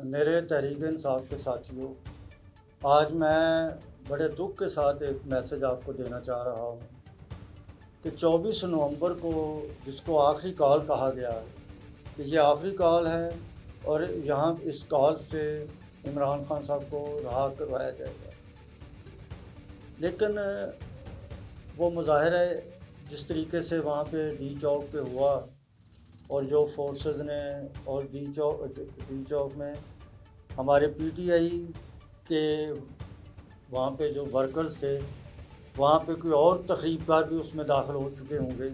میرے تحریک انصاف کے ساتھیوں، آج میں بڑے دکھ کے ساتھ ایک میسج آپ کو دینا چاہ رہا ہوں کہ 24 نومبر کو جس کو آخری کال کہا گیا ہے کہ یہ آخری کال ہے اور یہاں اس کال سے عمران خان صاحب کو رہا کروایا جائے گا، لیکن وہ مظاہرہ جس طریقے سے وہاں پہ ڈی چوک پہ ہوا اور جو فورسز نے اور ڈی چوک میں ہمارے پی ٹی آئی کے وہاں پہ جو ورکرز تھے، وہاں پہ کوئی اور تقریب کار بھی اس میں داخل ہو چکے ہوں گے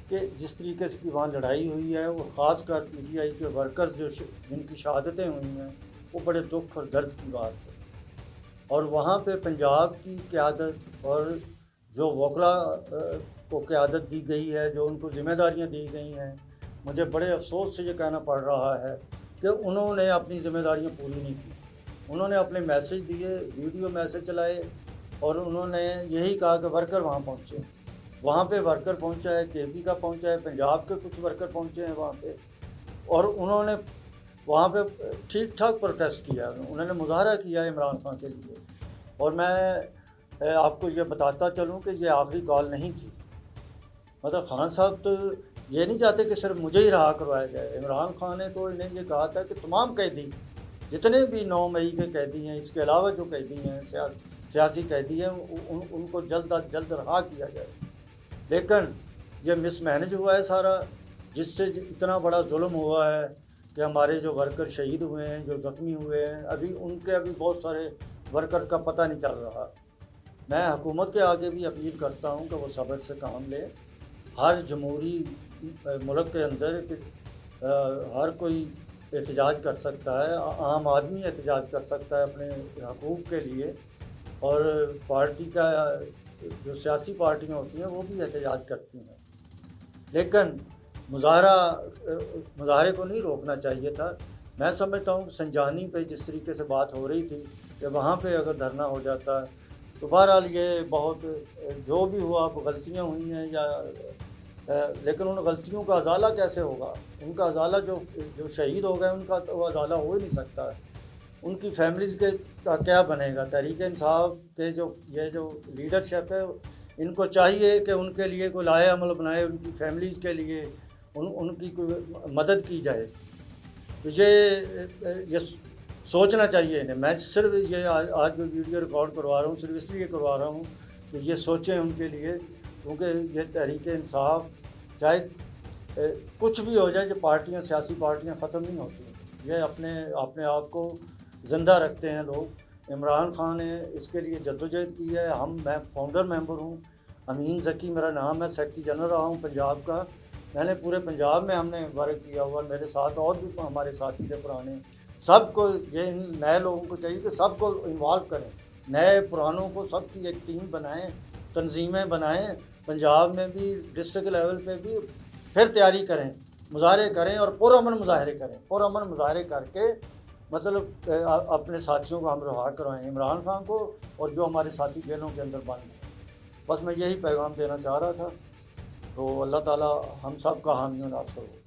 کہ جس طریقے سے وہاں لڑائی ہوئی ہے، اور خاص کر پی ٹی آئی کے ورکرز جن کی شہادتیں ہوئی ہیں، وہ بڑے دکھ اور درد کی بات ہے۔ اور وہاں پہ پنجاب کی قیادت اور جو وکلا کو قیادت دی گئی ہے، جو ان کو ذمہ داریاں دی گئی ہیں، مجھے بڑے افسوس سے یہ کہنا پڑ رہا ہے کہ انہوں نے اپنی ذمہ داریاں پوری نہیں کی۔ انہوں نے اپنے میسج دیے، ویڈیو میسج چلائے، اور انہوں نے یہی کہا کہ ورکر وہاں پہنچے۔ وہاں پہ ورکر پہنچا ہے، کے پی کا پہنچا ہے، پنجاب کے کچھ ورکر پہنچے ہیں وہاں پہ، اور انہوں نے وہاں پہ ٹھیک ٹھاک پروٹیسٹ کیا، انہوں نے مظاہرہ کیا عمران خان کے لیے۔ اور میں آپ کو یہ بتاتا چلوں کہ یہ آخری کال نہیں تھی۔ مطلب خان صاحب تو یہ نہیں چاہتے کہ صرف مجھے ہی رہا کروایا جائے۔ عمران خان نے تو انہیں یہ کہا تھا کہ تمام قیدی جتنے بھی 9 مئی کے قیدی ہیں، اس کے علاوہ جو قیدی ہیں، سیاسی قیدی ہیں، ان کو جلد از جلد رہا کیا جائے۔ لیکن یہ مس مینج ہوا ہے سارا، جس سے اتنا بڑا ظلم ہوا ہے کہ ہمارے جو ورکر شہید ہوئے ہیں، جو زخمی ہوئے ہیں، ابھی بہت سارے ورکر کا پتہ نہیں چل رہا۔ میں حکومت کے آگے بھی اپیل کرتا ہوں کہ وہ صبر سے کام لے۔ ہر جمہوری ملک کے اندر ہر کوئی احتجاج کر سکتا ہے، عام آدمی احتجاج کر سکتا ہے اپنے حقوق کے لیے، اور پارٹی کا جو سیاسی پارٹیاں ہوتی ہیں وہ بھی احتجاج کرتی ہیں، لیکن مظاہرے کو نہیں روکنا چاہیے تھا۔ میں سمجھتا ہوں کہ سنجانی پہ جس طریقے سے بات ہو رہی تھی کہ وہاں پہ اگر دھرنا ہو جاتا تو بہرحال یہ بہت جو بھی ہوا غلطیاں ہوئی ہیں، لیکن ان غلطیوں کا ازالہ کیسے ہوگا؟ ان کا ازالہ جو شہید ہو گئے ان کا تو ازالہ ہو ہی نہیں سکتا۔ ان کی فیملیز کا کیا بنے گا؟ تحریک انصاف کے یہ جو لیڈرشپ ہے، ان کو چاہیے کہ ان کے لیے کوئی لائحہ عمل بنائے، ان کی فیملیز کے لیے ان کی کوئی مدد کی جائے۔ تو یہ سوچنا چاہیے انہیں۔ میں صرف یہ آج جو ویڈیو ریکارڈ کروا رہا ہوں، صرف اس لیے کروا رہا ہوں کہ یہ سوچیں ان کے لیے، کیونکہ یہ تحریک انصاف چاہے کچھ بھی ہو جائے، یہ پارٹیاں، سیاسی پارٹیاں ختم نہیں ہوتی، یہ اپنے آپ کو زندہ رکھتے ہیں لوگ۔ عمران خان نے اس کے لیے جدوجہد کی ہے۔ میں فاؤنڈر ممبر ہوں، امین ذکی میرا نام ہے، سیکرٹری جنرل رہا ہوں پنجاب کا۔ میں نے پورے پنجاب میں ہم نے ورک کیا ہوا، میرے ساتھ اور بھی ہمارے ساتھی تھے پرانے۔ سب کو یہ نئے لوگوں کو چاہیے کہ سب کو انوالو کریں، نئے پرانوں کو سب کی ایک ٹیم بنائیں، تنظیمیں بنائیں، پنجاب میں بھی ڈسٹرکٹ لیول پہ بھی، پھر تیاری کریں، مظاہرے کریں اور پرامن مظاہرے کریں، پرامن مظاہرے کر کے مطلب اپنے ساتھیوں کو ہم رہا کروائیں، عمران خان کو اور جو ہمارے ساتھی جیلوں کے اندر بند ہیں۔ بس میں یہی پیغام دینا چاہ رہا تھا۔ تو اللہ تعالیٰ ہم سب کا حامی و ناصر ہو۔